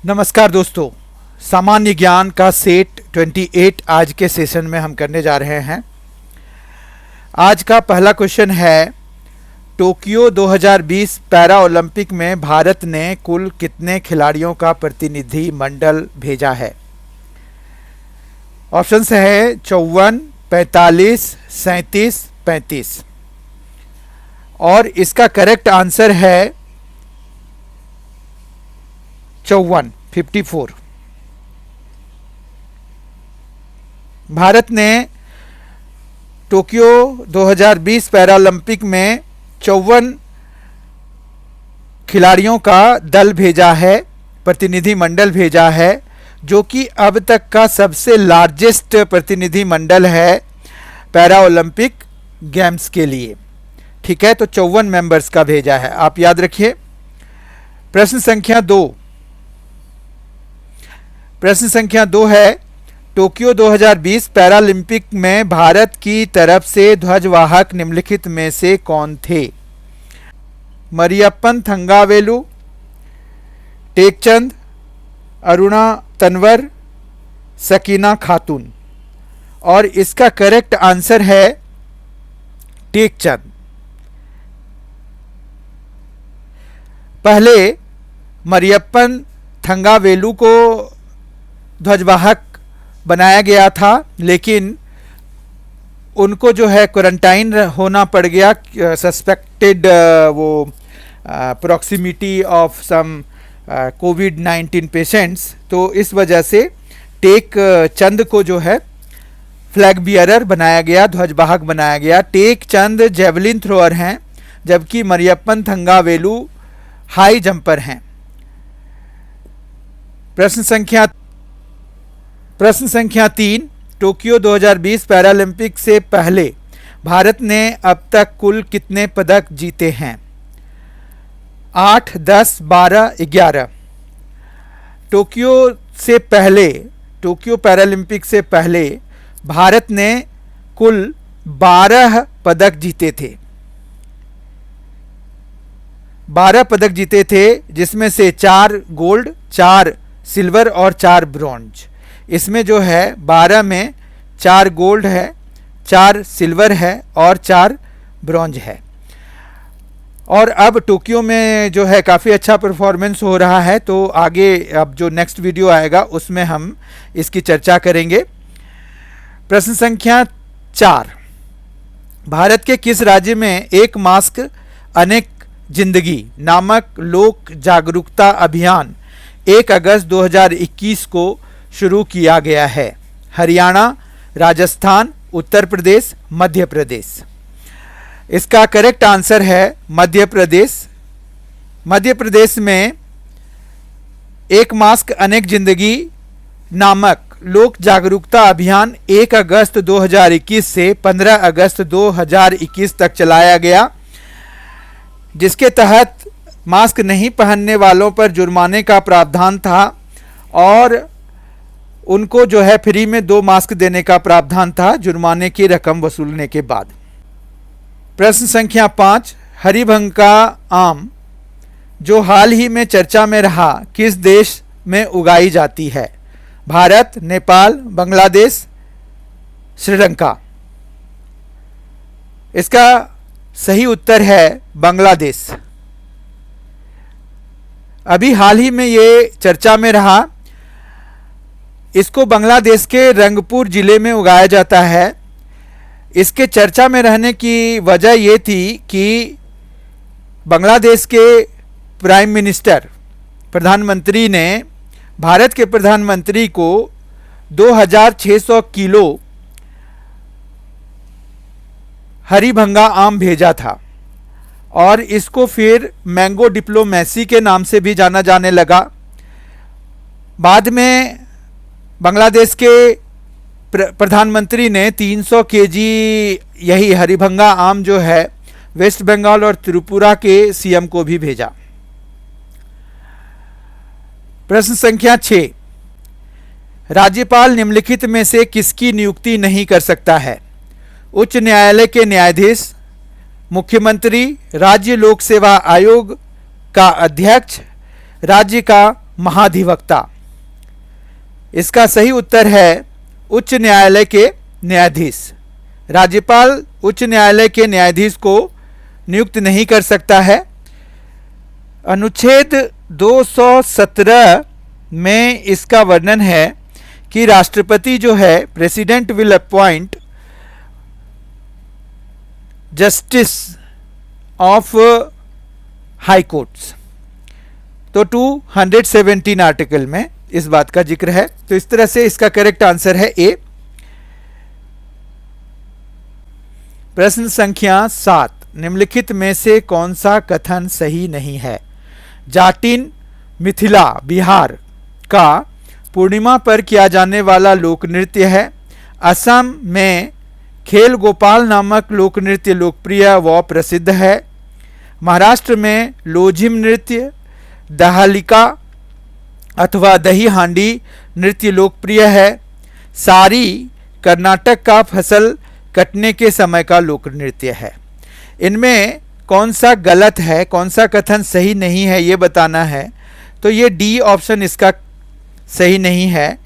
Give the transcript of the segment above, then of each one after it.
नमस्कार दोस्तों, सामान्य ज्ञान का सेट 28 आज के सेशन में हम करने जा रहे हैं। आज का पहला क्वेश्चन है, टोक्यो 2020 पैरा ओलंपिक में भारत ने कुल कितने खिलाड़ियों का प्रतिनिधि मंडल भेजा है? ऑप्शंस है 54, 45, 37, 35 और इसका करेक्ट आंसर है 54। भारत ने टोक्यो 2020 पैरालंपिक में 54 खिलाड़ियों का दल भेजा है, प्रतिनिधि मंडल भेजा है, जो कि अब तक का सबसे लार्जेस्ट प्रतिनिधि मंडल है पैरा ओलंपिक गेम्स के लिए। ठीक है, तो 54 मेंबर्स का भेजा है, आप याद रखिए। प्रश्न संख्या 2 है, टोक्यो 2020 पैरालंपिक में भारत की तरफ से ध्वजवाहक निम्नलिखित में से कौन थे? मरियप्पन थंगावेलु, टेकचंद, अरुणा तनवर, सकीना खातून। और इसका करेक्ट आंसर है टेकचंद। पहले मरियप्पन थंगावेलु को ध्वजवाहक बनाया गया था, लेकिन उनको जो है क्वारंटाइन होना पड़ गया, सस्पेक्टेड प्रॉक्सिमिटी ऑफ सम कोविड-19 पेशेंट्स। तो इस वजह से टेक चंद को जो है फ्लैग बियरर बनाया गया, ध्वजवाहक बनाया गया। टेक चंद जेवलिन थ्रोअर हैं, जबकि मरियप्पन थंगावेलु हाई जंपर हैं। प्रश्न संख्या 3, टोक्यो 2020 पैरालंपिक से पहले भारत ने अब तक कुल कितने पदक जीते हैं? 8, 10, 12, 11। टोक्यो पैरालंपिक से पहले भारत ने कुल 12 पदक जीते थे। 12 पदक जीते थे, जिसमें से 4 गोल्ड, 4 सिल्वर और 4 ब्रॉन्ज। इसमें जो है 12 में 4 गोल्ड है, 4 सिल्वर है और 4 ब्रॉन्ज है। और अब टोक्यो में जो है काफ़ी अच्छा परफॉर्मेंस हो रहा है, तो आगे अब जो नेक्स्ट वीडियो आएगा उसमें हम इसकी चर्चा करेंगे। प्रश्न संख्या 4, भारत के किस राज्य में एक मास्क अनेक जिंदगी नामक लोक जागरूकता अभियान 1 अगस्त 2021 को शुरू किया गया है? हरियाणा, राजस्थान, उत्तर प्रदेश, मध्य प्रदेश। इसका करेक्ट आंसर है मध्य प्रदेश। मध्य प्रदेश में एक मास्क अनेक जिंदगी नामक लोक जागरूकता अभियान 1 अगस्त 2021 से 15 अगस्त 2021 तक चलाया गया, जिसके तहत मास्क नहीं पहनने वालों पर जुर्माने का प्रावधान था और उनको जो है फ्री में 2 मास्क देने का प्रावधान था जुर्माने की रकम वसूलने के बाद। प्रश्न संख्या 5, हरिभंगा आम जो हाल ही में चर्चा में रहा किस देश में उगाई जाती है? भारत, नेपाल, बांग्लादेश, श्रीलंका। इसका सही उत्तर है बांग्लादेश। अभी हाल ही में ये चर्चा में रहा। इसको बांग्लादेश के रंगपुर जिले में उगाया जाता है। इसके चर्चा में रहने की वजह ये थी कि बांग्लादेश के प्राइम मिनिस्टर, प्रधानमंत्री ने भारत के प्रधानमंत्री को 2600 किलो हरिभंगा आम भेजा था और इसको फिर मैंगो डिप्लोमेसी के नाम से भी जाना जाने लगा। बाद में बांग्लादेश के प्रधानमंत्री ने 300 केजी यही हरिभंगा आम जो है वेस्ट बंगाल और त्रिपुरा के सीएम को भी भेजा। प्रश्न संख्या 6, राज्यपाल निम्नलिखित में से किसकी नियुक्ति नहीं कर सकता है? उच्च न्यायालय के न्यायाधीश, मुख्यमंत्री, राज्य लोक सेवा आयोग का अध्यक्ष, राज्य का महाधिवक्ता। इसका सही उत्तर है उच्च न्यायालय के न्यायाधीश। राज्यपाल उच्च न्यायालय के न्यायाधीश को नियुक्त नहीं कर सकता है। अनुच्छेद 217 में इसका वर्णन है कि राष्ट्रपति जो है president will appoint justice of high courts. तो 217 आर्टिकल में इस बात का जिक्र है। तो इस तरह से इसका करेक्ट आंसर है ए। प्रश्न संख्या 7, निम्नलिखित में से कौन सा कथन सही नहीं है? जाटिन मिथिला बिहार का पूर्णिमा पर किया जाने वाला लोक नृत्य है। असम में खेल गोपाल नामक लोक नृत्य लोकप्रिय व प्रसिद्ध है। महाराष्ट्र में लोझिम नृत्य, दहलिका अथवा दही हांडी नृत्य लोकप्रिय है। सारी कर्नाटक का फसल कटने के समय का लोक नृत्य है। इनमें कौन सा गलत है, कौन सा कथन सही नहीं है, ये बताना है। तो ये डी ऑप्शन इसका सही नहीं है।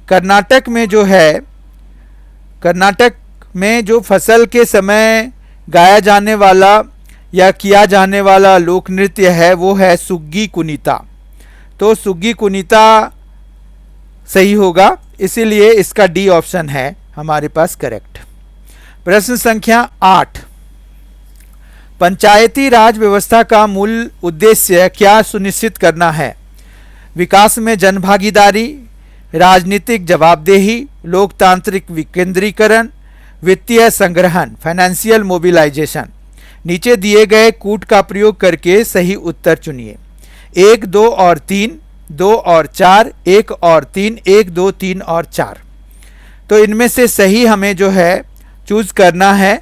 कर्नाटक में जो है, कर्नाटक में जो फसल के समय गाया जाने वाला या किया जाने वाला लोक नृत्य है वो है सुग्गी कुनीता। तो सुग्गी कुनीता सही होगा, इसीलिए इसका डी ऑप्शन है हमारे पास करेक्ट। प्रश्न संख्या 8, पंचायती राज व्यवस्था का मूल उद्देश्य क्या सुनिश्चित करना है? विकास में जनभागीदारी, राजनीतिक जवाबदेही, लोकतांत्रिक विकेंद्रीकरण, वित्तीय संग्रहण, फाइनेंशियल मोबिलाइजेशन। नीचे दिए गए कूट का प्रयोग करके सही उत्तर चुनिए। 1, 2 और 3, 2 और 4, 1 और 3, 1, 2, 3 और 4। तो इनमें से सही हमें जो है चूज करना है।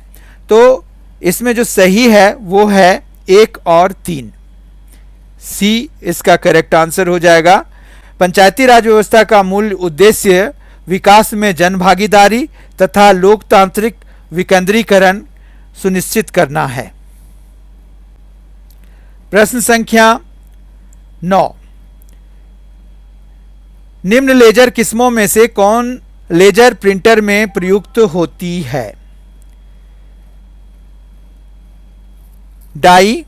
तो इसमें जो सही है वो है 1 और 3, सी इसका करेक्ट आंसर हो जाएगा। पंचायती राज व्यवस्था का मूल उद्देश्य विकास में जनभागीदारी तथा लोकतांत्रिक विकेंद्रीकरण सुनिश्चित करना है। प्रश्न संख्या 9, निम्न लेजर किस्मों में से कौन लेजर प्रिंटर में प्रयुक्त होती है? Dye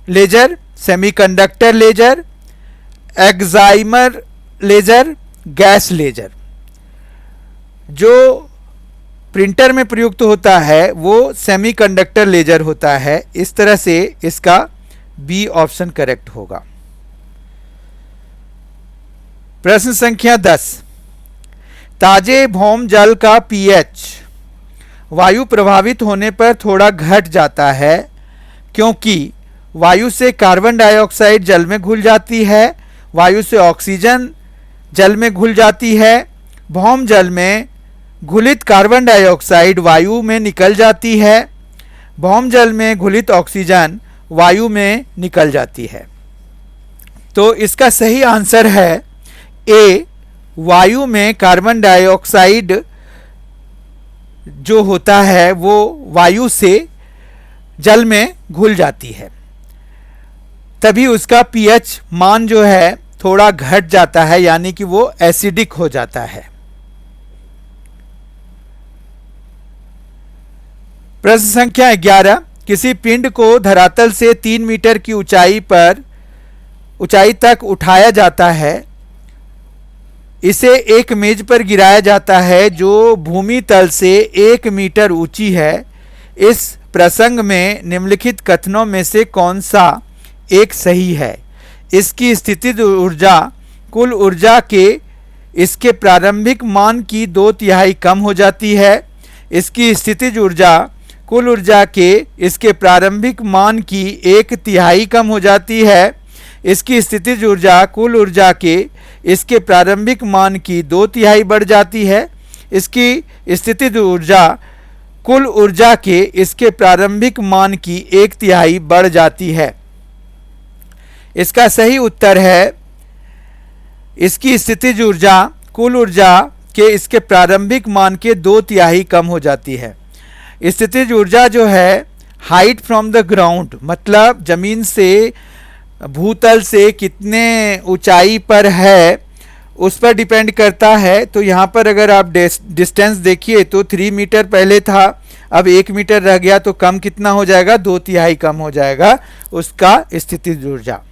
laser, semiconductor laser, excimer laser, gas laser. जो प्रिंटर में प्रयुक्त होता है वो सेमीकंडक्टर लेजर होता है। इस तरह से इसका बी ऑप्शन करेक्ट होगा। प्रश्न संख्या 10, ताजे भौम जल का पीएच वायु प्रभावित होने पर थोड़ा घट जाता है क्योंकि वायु से कार्बन डाइऑक्साइड जल में घुल जाती है, वायु से ऑक्सीजन जल में घुल जाती है, भौम जल में घुलित कार्बन डाइऑक्साइड वायु में निकल जाती है, भौम जल में घुलित ऑक्सीजन वायु में निकल जाती है। तो इसका सही आंसर है ए, वायु में कार्बन डाइऑक्साइड जो होता है वो वायु से जल में घुल जाती है, तभी उसका पीएच मान जो है थोड़ा घट जाता है, यानी कि वो एसिडिक हो जाता है। प्रश्न संख्या 11, किसी पिंड को धरातल से 3 मीटर की ऊंचाई तक उठाया जाता है। इसे एक मेज पर गिराया जाता है जो भूमि तल से 1 मीटर ऊंची है। इस प्रसंग में निम्नलिखित कथनों में से कौन सा एक सही है? इसकी स्थितिज ऊर्जा कुल ऊर्जा के इसके प्रारंभिक मान की 2/3 कम हो जाती है। इसकी स्थितिज ऊर्जा कुल ऊर्जा के इसके प्रारंभिक मान की 1/3 कम हो जाती है। इसकी स्थितिज ऊर्जा कुल ऊर्जा के इसके प्रारंभिक मान की 2/3 बढ़ जाती है। इसकी स्थितिज ऊर्जा कुल ऊर्जा के इसके प्रारंभिक मान की 1/3 बढ़ जाती है। इसका सही उत्तर है इसकी स्थितिज ऊर्जा कुल ऊर्जा के इसके प्रारंभिक मान के 2/3 कम हो जाती है। स्थितिज ऊर्जा जो है हाइट फ्रॉम द ग्राउंड, मतलब जमीन से भूतल से कितने ऊंचाई पर है उस पर डिपेंड करता है। तो यहाँ पर अगर आप डिस्टेंस देखिए तो 3 मीटर पहले था, अब 1 मीटर रह गया, तो कम कितना हो जाएगा, 2/3 कम हो जाएगा उसका स्थितिज ऊर्जा।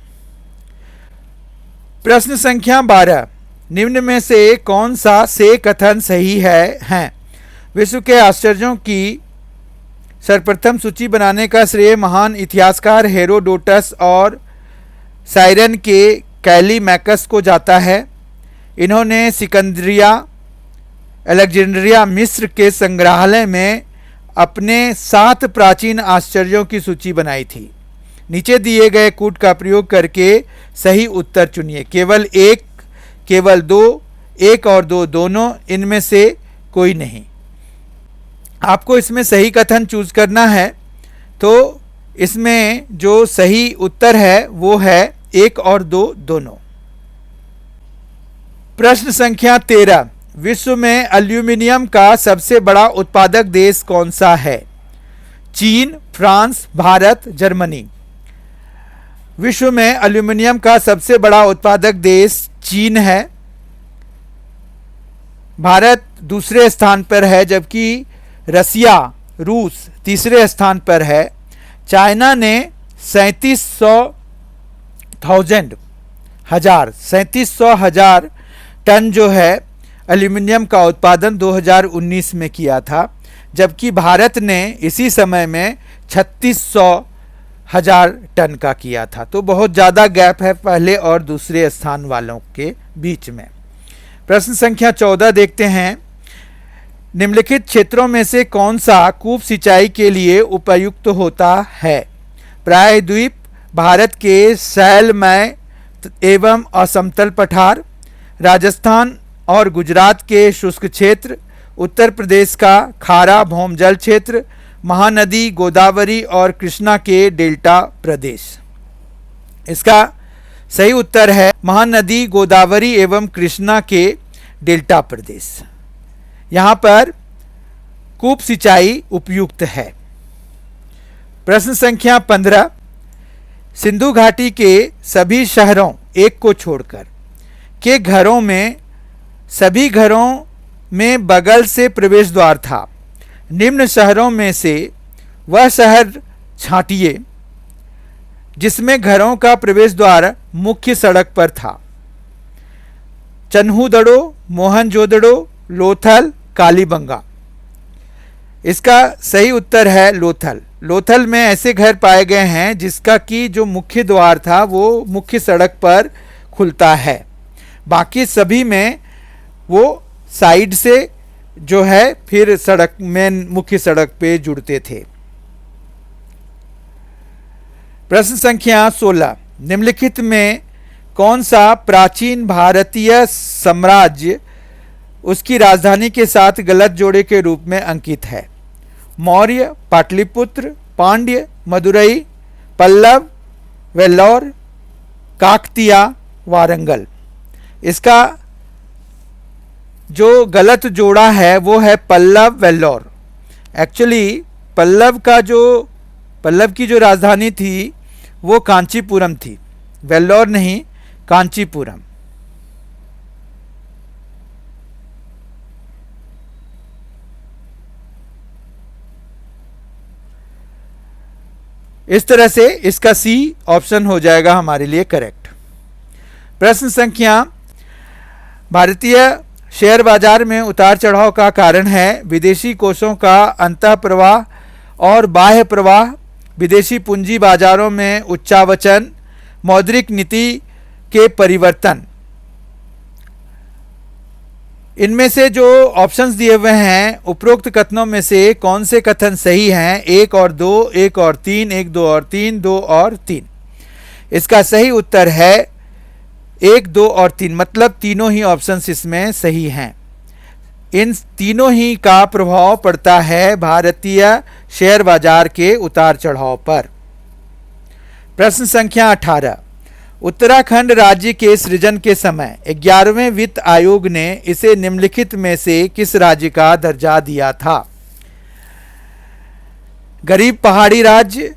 प्रश्न संख्या 12, निम्न में से कौन सा से कथन सही है? विश्व के आश्चर्यों की सर्वप्रथम सूची बनाने का श्रेय महान इतिहासकार हेरोडोटस और साइरन के कैलीमैकस को जाता है। इन्होंने सिकंदरिया अलेक्जेंड्रिया मिस्र के संग्रहालय में अपने 7 प्राचीन आश्चर्यों की सूची बनाई थी। नीचे दिए गए कूट का प्रयोग करके सही उत्तर चुनिए। केवल 1, केवल 2, 1 और 2 दोनों, इनमें से कोई नहीं। आपको इसमें सही कथन चूज करना है। तो इसमें जो सही उत्तर है वो है 1 और 2 दोनों। प्रश्न संख्या 13, विश्व में एल्यूमिनियम का सबसे बड़ा उत्पादक देश कौन सा है? चीन, फ्रांस, भारत, जर्मनी। विश्व में एल्यूमिनियम का सबसे बड़ा उत्पादक देश चीन है। भारत दूसरे स्थान पर है, जबकि रसिया, रूस तीसरे स्थान पर है। चाइना ने 3700,000 टन जो है एल्यूमिनियम का उत्पादन 2019 में किया था, जबकि भारत ने इसी समय में 3600,000 टन का किया था। तो बहुत ज़्यादा गैप है पहले और दूसरे स्थान वालों के बीच में। प्रश्न संख्या 14 देखते हैं, निम्नलिखित क्षेत्रों में से कौन सा कूप सिंचाई के लिए उपयुक्त होता है? प्रायद्वीप, भारत के शैलमय एवं असमतल पठार, राजस्थान और गुजरात के शुष्क क्षेत्र, उत्तर प्रदेश का खारा भौमजल क्षेत्र, महानदी गोदावरी और कृष्णा के डेल्टा प्रदेश। इसका सही उत्तर है महानदी गोदावरी एवं कृष्णा के डेल्टा प्रदेश। यहाँ पर कूप सिंचाई उपयुक्त है। प्रश्न संख्या 15, सिंधु घाटी के सभी शहरों, एक को छोड़कर, के घरों में सभी घरों में बगल से प्रवेश द्वार था। निम्न शहरों में से वह शहर छांटिए जिसमें घरों का प्रवेश द्वार मुख्य सड़क पर था। चन्हूदड़ो, मोहनजोदड़ो, लोथल, कालीबंगा। इसका सही उत्तर है लोथल। लोथल में ऐसे घर पाए गए हैं जिसका कि जो मुख्य द्वार था वो मुख्य सड़क पर खुलता है। बाकी सभी में वो साइड से जो है फिर सड़क में मुख्य सड़क पे जुड़ते थे। प्रश्न संख्या 16, निम्नलिखित में कौन सा प्राचीन भारतीय साम्राज्य उसकी राजधानी के साथ गलत जोड़े के रूप में अंकित है? मौर्य, पाटलिपुत्र, पांड्य, मदुरई, पल्लव, वेल्लोर, काकतिया, वारंगल। इसका जो गलत जोड़ा है वो है पल्लव वेल्लोर। एक्चुअली पल्लव की जो राजधानी थी वो कांचीपुरम थी, वेल्लोर नहीं, कांचीपुरम। इस तरह से इसका सी ऑप्शन हो जाएगा हमारे लिए करेक्ट। प्रश्न संख्या, भारतीय शेयर बाजार में उतार चढ़ाव का कारण है विदेशी कोषों का अंतः प्रवाह और बाह्य प्रवाह, विदेशी पूंजी बाजारों में उच्चावचन, मौद्रिक नीति के परिवर्तन। इनमें से जो ऑप्शंस दिए हुए हैं उपरोक्त कथनों में से कौन से कथन सही हैं? 1 और 2, 1 और 3, 1, 2 और 3, 2 और 3। इसका सही उत्तर है 1, 2 और 3, मतलब तीनों ही ऑप्शंस इसमें सही हैं। इन तीनों ही का प्रभाव पड़ता है भारतीय शेयर बाजार के उतार चढ़ाव पर। प्रश्न संख्या 18, उत्तराखंड राज्य के सृजन के समय 11वें वित्त आयोग ने इसे निम्नलिखित में से किस राज्य का दर्जा दिया था? गरीब पहाड़ी राज्य,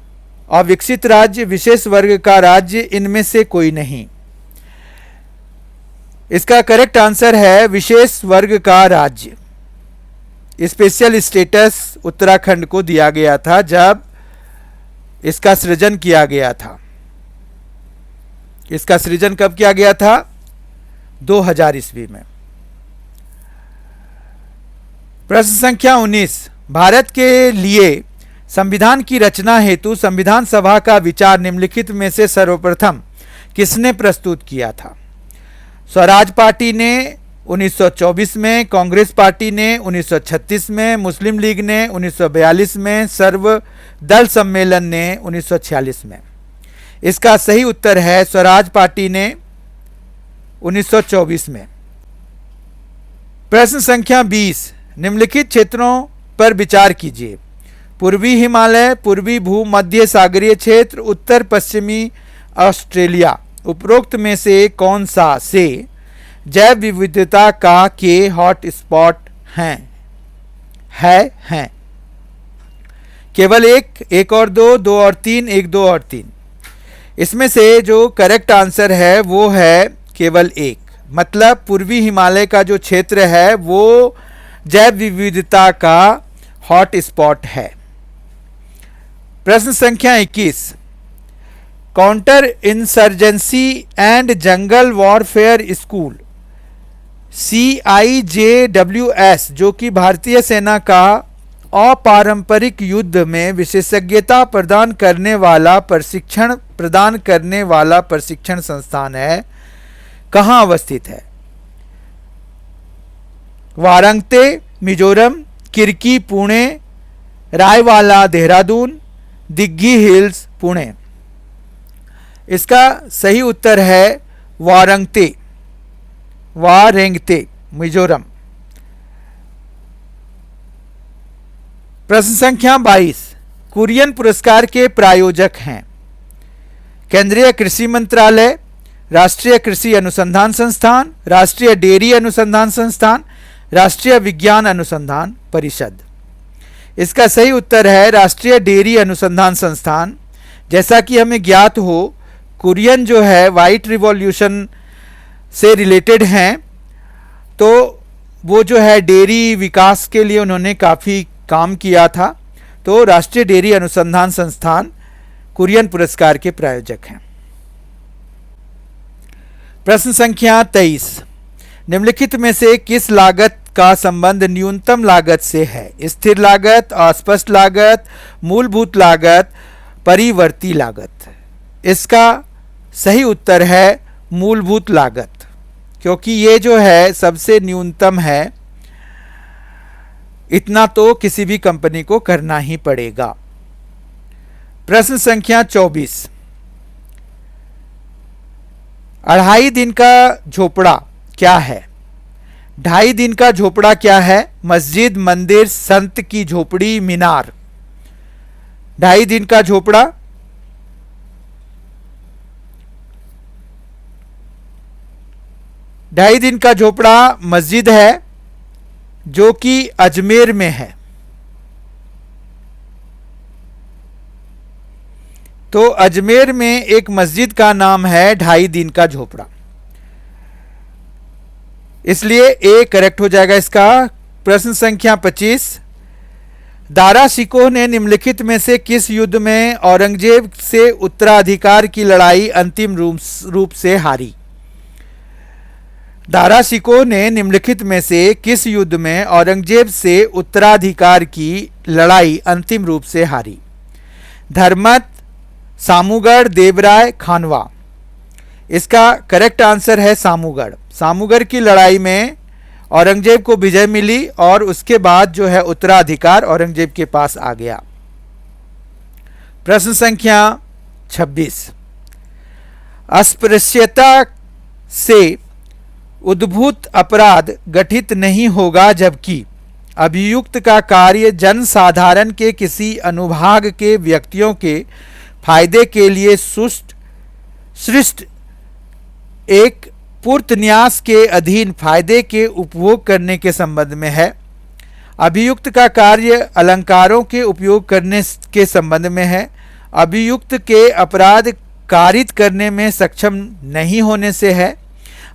अविकसित राज्य, विशेष वर्ग का राज्य, इनमें से कोई नहीं। इसका करेक्ट आंसर है विशेष वर्ग का राज्य। स्पेशल स्टेटस उत्तराखंड को दिया गया था जब इसका सृजन किया गया था। इसका सृजन कब किया गया था? 2000 ईस्वी में। प्रश्न संख्या 19, भारत के लिए संविधान की रचना हेतु संविधान सभा का विचार निम्नलिखित में से सर्वप्रथम किसने प्रस्तुत किया था? स्वराज पार्टी ने 1924 में, कांग्रेस पार्टी ने 1936 में, मुस्लिम लीग ने 1942 में, सर्वदल सम्मेलन ने 1946 में। इसका सही उत्तर है स्वराज पार्टी ने 1924 में। प्रश्न संख्या 20, निम्नलिखित क्षेत्रों पर विचार कीजिए। पूर्वी हिमालय, पूर्वी भूमध्य सागरीय क्षेत्र, उत्तर पश्चिमी ऑस्ट्रेलिया। उपरोक्त में से कौन सा से जैव विविधता का के हॉट स्पॉट हैं? केवल एक और दो और तीन, एक, दो और तीन। इसमें से जो करेक्ट आंसर है वो है केवल एक। मतलब पूर्वी हिमालय का जो क्षेत्र है वो जैव विविधता का हॉट स्पॉट है। प्रश्न संख्या 21, counter insurgency and jungle warfare school CIJWS, जो कि भारतीय सेना का अपारंपरिक युद्ध में विशेषज्ञता प्रदान करने वाला प्रशिक्षण संस्थान है, कहाँ अवस्थित है? वारंगते मिजोरम, किरकी पुणे, रायवाला देहरादून, दिग्गी हिल्स पुणे। इसका सही उत्तर है वारंगते मिजोरम। प्रश्न संख्या 22, कुरियन पुरस्कार के प्रायोजक हैं? केंद्रीय कृषि मंत्रालय, राष्ट्रीय कृषि अनुसंधान संस्थान, राष्ट्रीय डेयरी अनुसंधान संस्थान, राष्ट्रीय विज्ञान अनुसंधान परिषद। इसका सही उत्तर है राष्ट्रीय डेयरी अनुसंधान संस्थान। जैसा कि हमें ज्ञात हो, कुरियन जो है वाइट रिवॉल्यूशन से रिलेटेड हैं, तो वो जो है डेयरी विकास के लिए उन्होंने काफ़ी काम किया था। तो राष्ट्रीय डेयरी अनुसंधान संस्थान कुरियन पुरस्कार के प्रायोजक हैं। प्रश्न संख्या 23, निम्नलिखित में से किस लागत का संबंध न्यूनतम लागत से है? स्थिर लागत, अस्पष्ट लागत, मूलभूत लागत, परिवर्ती लागत। इसका सही उत्तर है मूलभूत लागत, क्योंकि ये जो है सबसे न्यूनतम है। इतना तो किसी भी कंपनी को करना ही पड़ेगा। प्रश्न संख्या 24, 2.5 दिन का झोपड़ा क्या है? 2.5 दिन का झोपड़ा क्या है? मस्जिद, मंदिर, संत की झोपड़ी, मीनार। 2.5 दिन का झोपड़ा 2.5 दिन का झोपड़ा मस्जिद है, जो कि अजमेर में है। तो अजमेर में एक मस्जिद का नाम है 2.5 दिन का झोपड़ा, इसलिए ए करेक्ट हो जाएगा इसका। प्रश्न संख्या 25, दारा शिकोह ने निम्नलिखित में से किस युद्ध में औरंगजेब से उत्तराधिकार की लड़ाई अंतिम रूप से हारी? दारा शिकोह ने निम्नलिखित में से किस युद्ध में औरंगजेब से उत्तराधिकार की लड़ाई अंतिम रूप से हारी? धर्मत, सामूगढ़, देवराय, खानवा। इसका करेक्ट आंसर है सामूगढ़। सामूगढ़ की लड़ाई में औरंगजेब को विजय मिली और उसके बाद जो है उत्तराधिकार औरंगजेब के पास आ गया। प्रश्न संख्या 26, अस्पृश्यता से उद्भूत अपराध गठित नहीं होगा जबकि अभियुक्त का कार्य जनसाधारण के किसी अनुभाग के व्यक्तियों के फायदे के लिए सृष्ट एक पूर्तन्यास के अधीन फायदे के उपभोग करने के संबंध में है। अभियुक्त का कार्य अलंकारों के उपयोग करने के संबंध में है। अभियुक्त के अपराध कारित करने में सक्षम नहीं होने से है।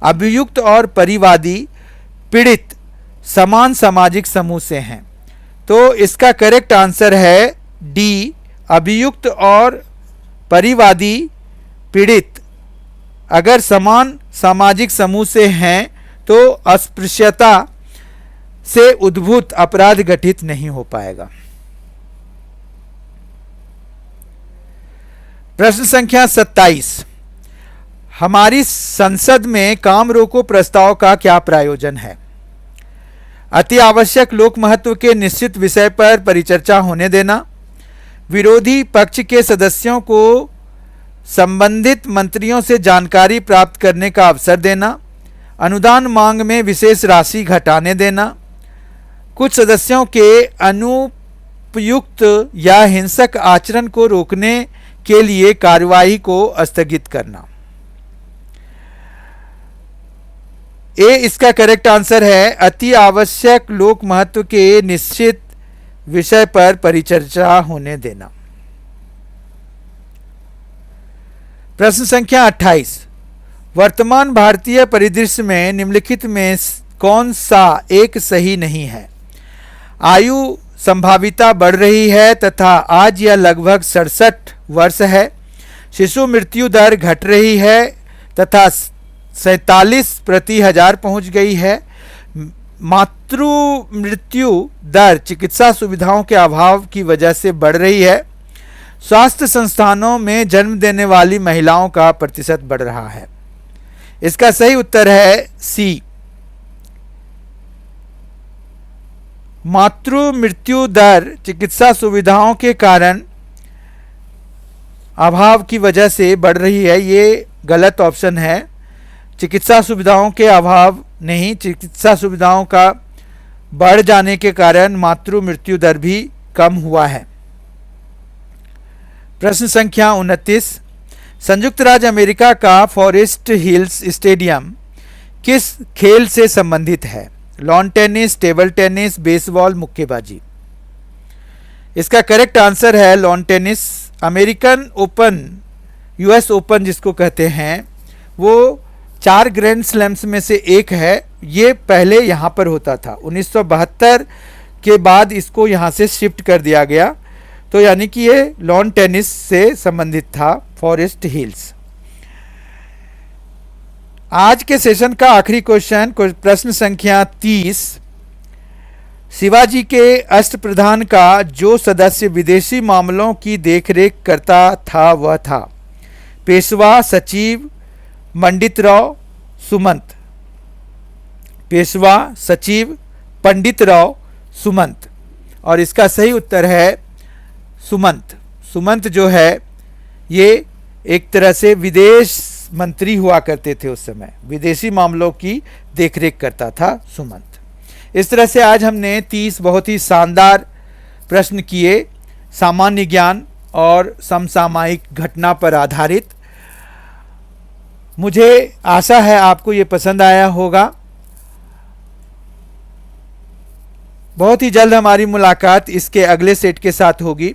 अभियुक्त और परिवादी पीड़ित समान सामाजिक समूह से हैं। तो इसका करेक्ट आंसर है डी, अभियुक्त और परिवादी पीड़ित अगर समान सामाजिक समूह से हैं तो अस्पृश्यता से उद्भूत अपराध घटित नहीं हो पाएगा। प्रश्न संख्या 27, हमारी संसद में काम रोको प्रस्ताव का क्या प्रायोजन है? अति आवश्यक लोक महत्व के निश्चित विषय पर परिचर्चा होने देना, विरोधी पक्ष के सदस्यों को संबंधित मंत्रियों से जानकारी प्राप्त करने का अवसर देना, अनुदान मांग में विशेष राशि घटाने देना, कुछ सदस्यों के अनुपयुक्त या हिंसक आचरण को रोकने के लिए कार्यवाही को स्थगित करना। ए इसका करेक्ट आंसर है, अति आवश्यक लोक महत्व के निश्चित विषय पर परिचर्चा होने देना। प्रश्न संख्या 28, वर्तमान भारतीय परिदृश्य में निम्नलिखित में कौन सा एक सही नहीं है? आयु संभाविता बढ़ रही है तथा आज यह लगभग 67 वर्ष है। शिशु मृत्यु दर घट रही है तथा 47 प्रति हजार पहुंच गई है। मातृ मृत्यु दर चिकित्सा सुविधाओं के अभाव की वजह से बढ़ रही है। स्वास्थ्य संस्थानों में जन्म देने वाली महिलाओं का प्रतिशत बढ़ रहा है। इसका सही उत्तर है सी, मातृ मृत्यु दर चिकित्सा सुविधाओं के कारण अभाव की वजह से बढ़ रही है। ये गलत ऑप्शन है। चिकित्सा सुविधाओं के अभाव नहीं, चिकित्सा सुविधाओं का बढ़ जाने के कारण मातृ मृत्यु दर भी कम हुआ है। प्रश्न संख्या 29, संयुक्त राज्य अमेरिका का फॉरेस्ट हिल्स स्टेडियम किस खेल से संबंधित है? Lawn tennis, table tennis, baseball, मुक्केबाजी। इसका करेक्ट आंसर है lawn tennis. American open, US open जिसको कहते हैं, वो 4 ग्रैंड स्लैम्स में से एक है। ये पहले यहाँ पर होता था, 1972 के बाद इसको यहाँ से शिफ्ट कर दिया गया। तो यानी कि ये लॉन टेनिस से संबंधित था, फॉरेस्ट हिल्स। आज के सेशन का आखिरी क्वेश्चन, प्रश्न संख्या 30, शिवाजी के अष्टप्रधान का जो सदस्य विदेशी मामलों की देखरेख करता था वह था? पेशवा, सचिव, पंडितराव, सुमंत। पेशवा, सचिव, पंडितराव, सुमंत। और इसका सही उत्तर है सुमंत। सुमंत जो है ये एक तरह से विदेश मंत्री हुआ करते थे उस समय, विदेशी मामलों की देखरेख करता था सुमंत। इस तरह से आज हमने 30 बहुत ही शानदार प्रश्न किए, सामान्य ज्ञान और समसामयिक घटना पर आधारित। मुझे आशा है आपको ये पसंद आया होगा। बहुत ही जल्द हमारी मुलाकात इसके अगले सेट के साथ होगी।